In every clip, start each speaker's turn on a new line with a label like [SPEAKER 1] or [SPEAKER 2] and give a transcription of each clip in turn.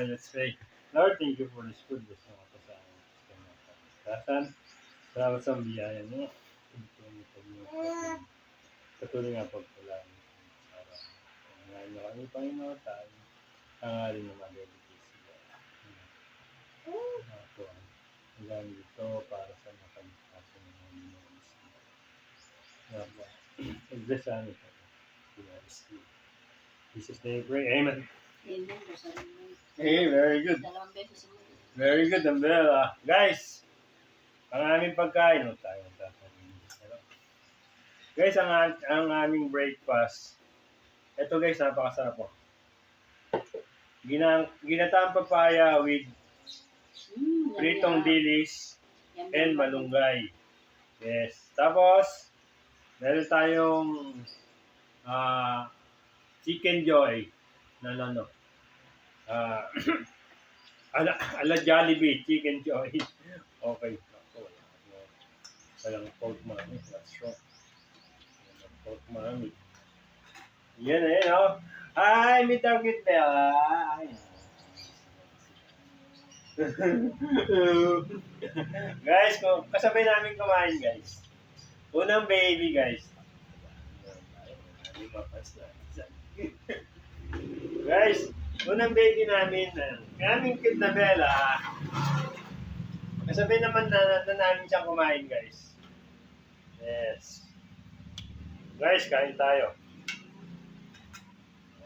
[SPEAKER 1] Let's pray. Lord, thank you for this food. Gusto mo ito sa aming gusto mo pagkasan. Salamat sa biyaya mo. Ito mo pag patuloy nga pagpulaan mo sa araw. Pangalan niyo kami, Panginoon, tayo. Hangarin ng mga bibigay sila. Ako ang gamit ito para sa makaligtasan ng mga minumos. Bless sa amin. Jesus' name we pray. Amen.
[SPEAKER 2] Amen. Rosario.
[SPEAKER 1] Hey, very good.
[SPEAKER 2] Dalawang beses mo.
[SPEAKER 1] Very good, Umbrella. Guys, ang aming pagkain. Tayo tatanin. Guys, ang aming breakfast. Ito guys, napakasarap po. Ginataang papaya with pritong dilis and malunggay. Yes. Tapos, meron tayong chicken joy na ano. Ala Jollibee, chicken joy. Okay. Walang pork mami. That's wrong. Walang pork mami. Yan eh, no? Hi, meet up with Bella. Guys, kasabay namin kumain, guys. Unang baby, guys. Guys, unang baby namin, aming cute na Bella. Kasabay naman na namin siyang kumain, guys. Yes. Guys, kain tayo.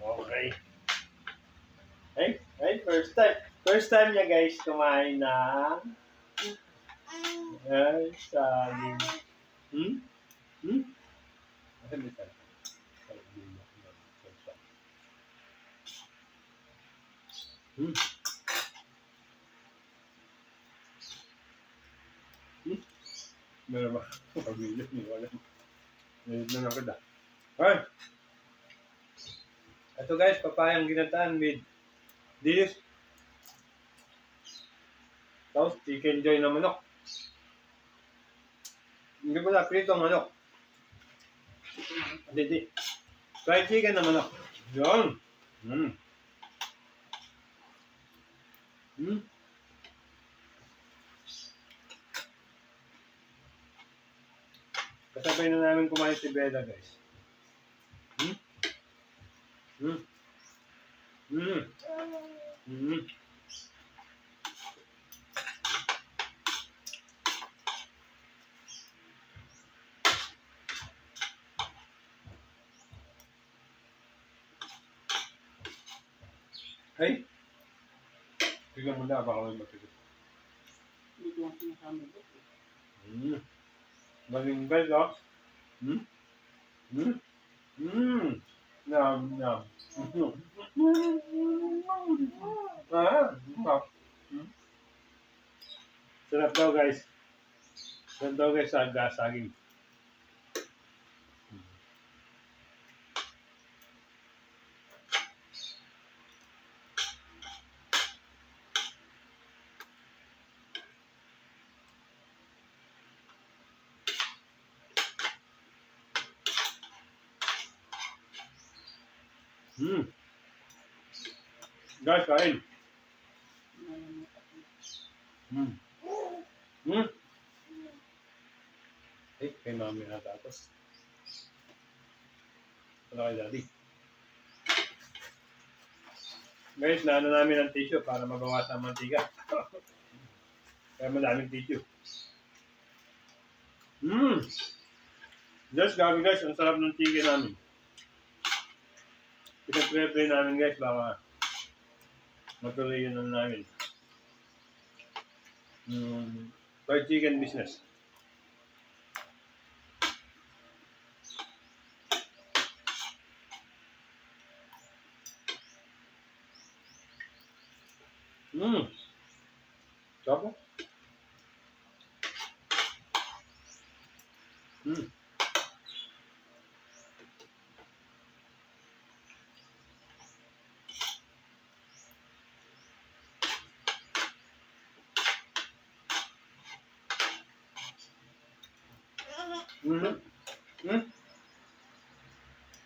[SPEAKER 1] Okay. Ay, first time niya, guys, kumain ng saging. Meron ba? Pag-ilit niyo, wala. Meron na ako da. Alright. Ito guys, papayang ginataan with this. Tapos chicken joy na manok. Hindi pala, pritong manok. Hindi. Fried chicken na manok. Yun. Kasabay na namin kumain si Bella, guys. Hey! Tignan mo na, baka may matigas.
[SPEAKER 2] Hindi ko lang sinasabi.
[SPEAKER 1] Maling guys, oh. Yum, yum. Sarap daw, guys. Sarap daw, guys, sa saging. Guys, kain. Eh, kay mami na tapos. Wala kay daddy. Guys, naano namin ang tissue para mabawasan ang mantika. Kaya madaming tissue. Just gabi guys, ang sarap ng chicken namin. Pinag-prepare namin guys, baka matuloy yun ang namin. Fried chicken business. Sarap.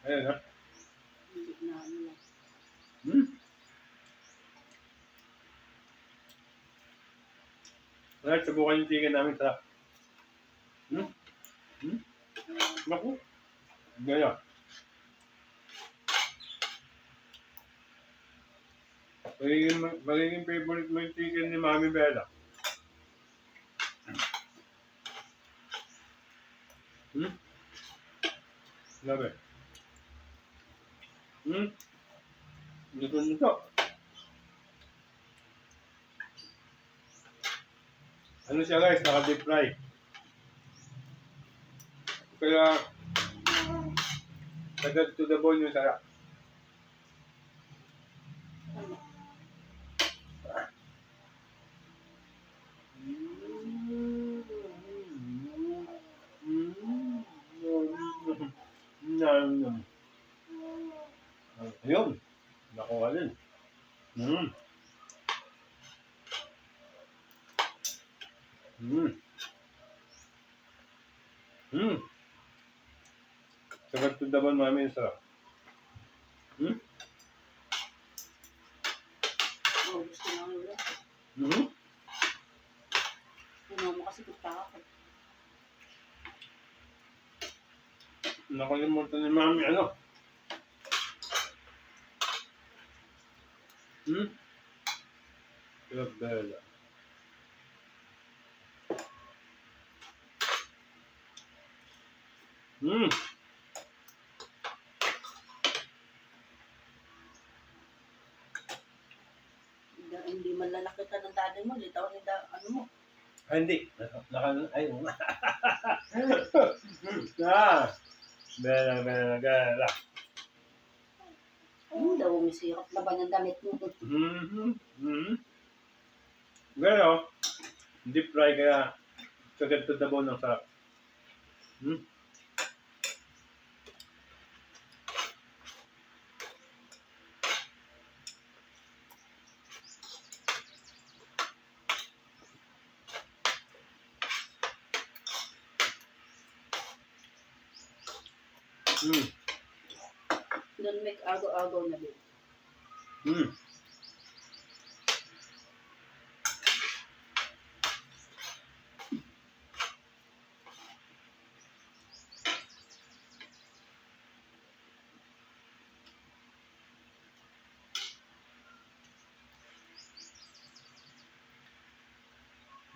[SPEAKER 1] Ayun na. Alright, subukan yung chicken namin sa... Hmm? Hmm? Naku. Gaya. Magiging favorite mo yung chicken ni Mami Bella. Hmm? Grabe. Hmm? Nito. Ano siya guys, naka-deep fry. Kaya, agad to the bone yung sarap.
[SPEAKER 2] Ano?
[SPEAKER 1] Ayun, nakuha din. Mm. Mm. Mm. Sagat to the bone mami yung sarap. Mm.
[SPEAKER 2] Oh, gusto na nila.
[SPEAKER 1] Mm.
[SPEAKER 2] Ano mo kasi punta ako.
[SPEAKER 1] Nakalimutan ni mami ano. Hmm? Bella. Hmm.
[SPEAKER 2] Hindi man lalakitan ng daddy mo, litaw ni ano mo.
[SPEAKER 1] Ay, hindi. Ay, oo nga. Ah. Bella.
[SPEAKER 2] Ayun daw, umisirap na ba ng damit mo?
[SPEAKER 1] Mhm. Mhm. Pero, deep fry kaya sagat to the bone ang sarap. Hmm? Hmm.
[SPEAKER 2] Don't make agaw-agaw na din.
[SPEAKER 1] Hmm.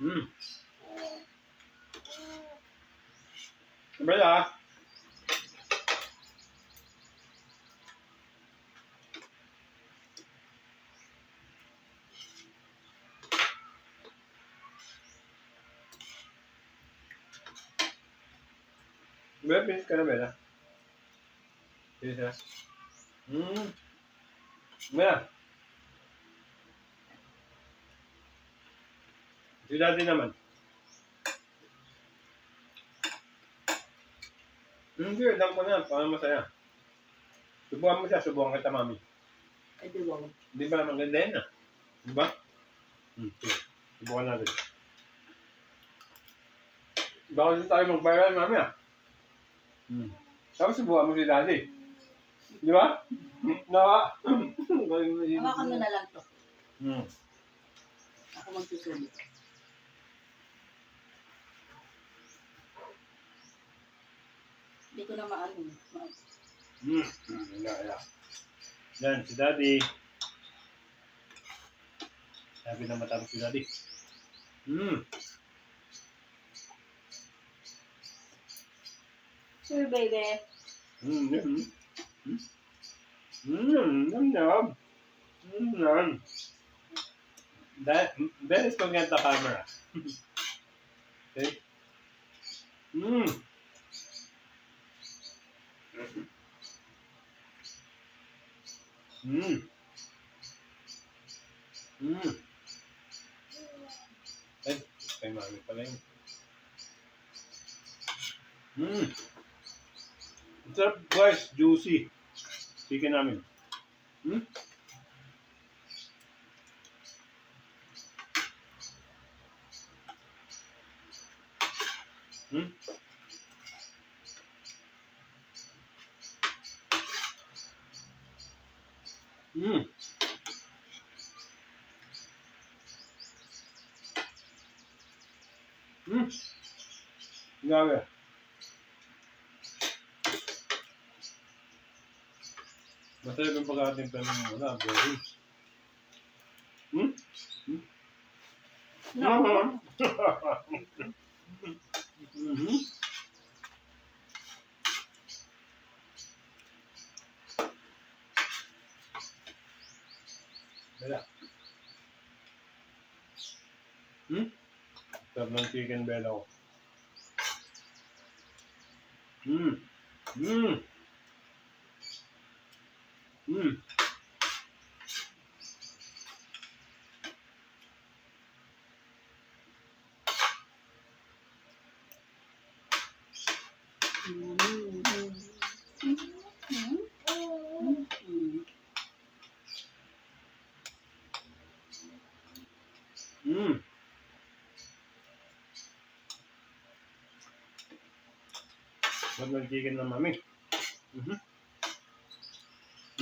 [SPEAKER 1] Hmm. Bella. Bella, finish ka na, Bella. Finish na. Hmm. Bella. Si daddy naman. Hindi, alam ko na. Parang masaya. Subukan mo siya, subukan kita, mami.
[SPEAKER 2] Ay, di ba?
[SPEAKER 1] Hindi ba naman ganda yan, ah? Di ba? Hmm. Sige. Subukan natin. Baka din tayo mag-viral, mami, ah. Hmm. Tapos subukan mo si daddy. Di ba? Naka.
[SPEAKER 2] Hawakan mo na lang to.
[SPEAKER 1] Hmm.
[SPEAKER 2] Ako magsusunod. Hindi ko na maano.
[SPEAKER 1] Hmm. Yan, si daddy. Sabi na matapos si daddy. Hmm.
[SPEAKER 2] Sure, baby.
[SPEAKER 1] Hmm. Hmm. Yum. Hmm. That is looking at the camera. Okay. Hmm. Hmm. Hmm. Ay, kay mami pala yun. Hmm. Ang sarap guys, juicy. Chicken namin. Hmm? Hmm? Hmm. Grabe. Masarap yung pagkakatimpla ng wala, berry.
[SPEAKER 2] No.
[SPEAKER 1] Mhm. Wala. Sarap ng chicken bella ko. Mm. Mm. Mm. Mm. Sarap ng chicken ng mami. Mhm.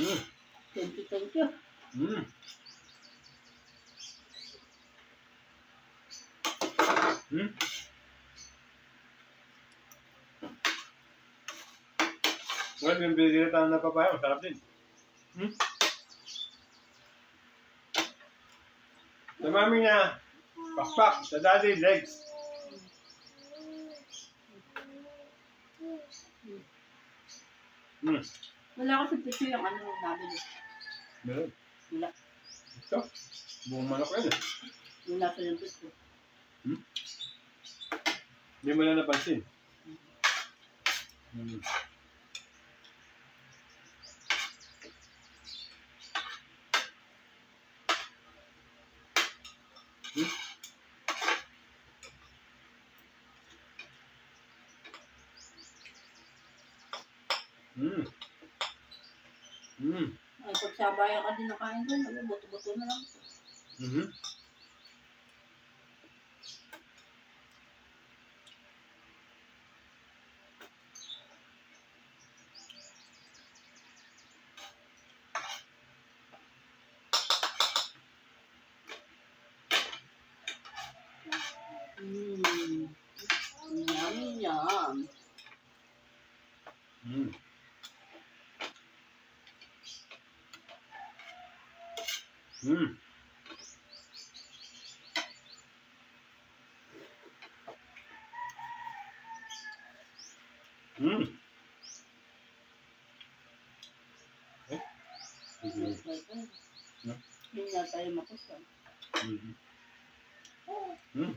[SPEAKER 1] Mm.
[SPEAKER 2] Thank you.
[SPEAKER 1] Mm. Mm. Ngayon, yung binigyan na papaya, masarap din. Sa mami niya, pakpak, sa daddy, legs. Mm.
[SPEAKER 2] Wala kasi pito yung ano nabili.
[SPEAKER 1] Meron.
[SPEAKER 2] Wala.
[SPEAKER 1] Ito, buong manok yan eh.
[SPEAKER 2] Yung nasa yung pito.
[SPEAKER 1] Hindi mo na napansin. Mm. Mm. Mm.
[SPEAKER 2] Ay, pagsabayan ka din ng kain doon, buto-buto na lang.
[SPEAKER 1] Mhm.
[SPEAKER 2] Yummy, yum.
[SPEAKER 1] Mm. Mm. Mm. Eh?
[SPEAKER 2] Hindi na tayo makusan.
[SPEAKER 1] Mm. Mm.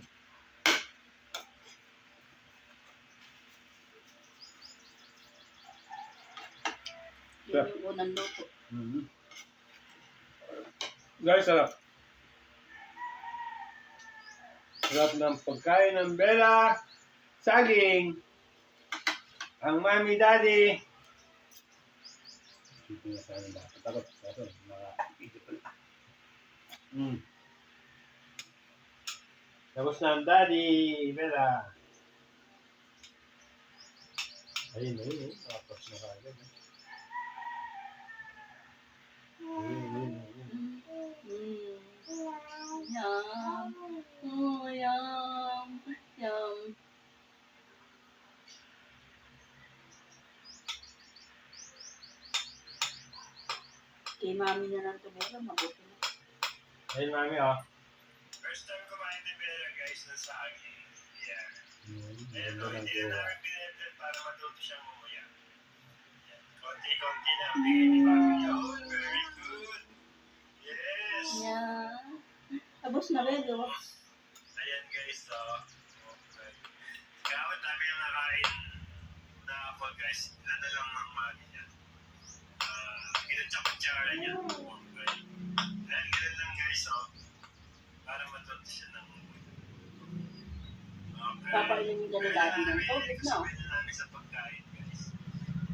[SPEAKER 2] Yun yung unang luto.
[SPEAKER 1] Mm. Guys, sarap. Sarap ng pagkain ng Bella. Saging. Ang mami, daddy. Dito na sana dapat. Takot. Mm. Tapos na ang daddy, Bella. Ayun, ayun, ayun. Tapos na kagad. Ayun.
[SPEAKER 2] Yum. Oh, yum. Yum. Kay mami na lang tumira, mabuti na.
[SPEAKER 1] Ayun, mami, oh.
[SPEAKER 3] First time kumain ni Bella guys ng saging. Yeah. Ayan o,
[SPEAKER 1] Ganda ng
[SPEAKER 3] hindi na
[SPEAKER 1] kuha.
[SPEAKER 3] namin pinedal para matuto siyang umuya. Yan. Konti-konti na ang bigay ni Mami. Oh, very good. Yes.
[SPEAKER 2] Yeah. Tapos na rin, di ba?
[SPEAKER 3] Ayan guys, okay. Kaya dami na nakain na ako guys. Ano lang ng Mami niya. Ginatsakutsara niya. Okay. Ayan, ganun lang guys, para matuto siya ng umuya. Okay.
[SPEAKER 2] Papailimin ka na dati ng tubig na.
[SPEAKER 3] Sabay na namin sa pagkain guys.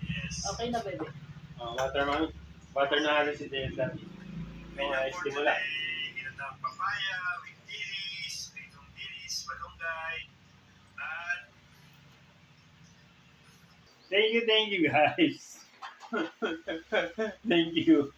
[SPEAKER 3] Yes.
[SPEAKER 2] Okay na, bebe.
[SPEAKER 1] Water, mami. Water na halos si Delta. Mga estimula.
[SPEAKER 3] Ginatang papaya, with dilis, pritong dilis, malunggay, at
[SPEAKER 1] Thank you guys. Thank you.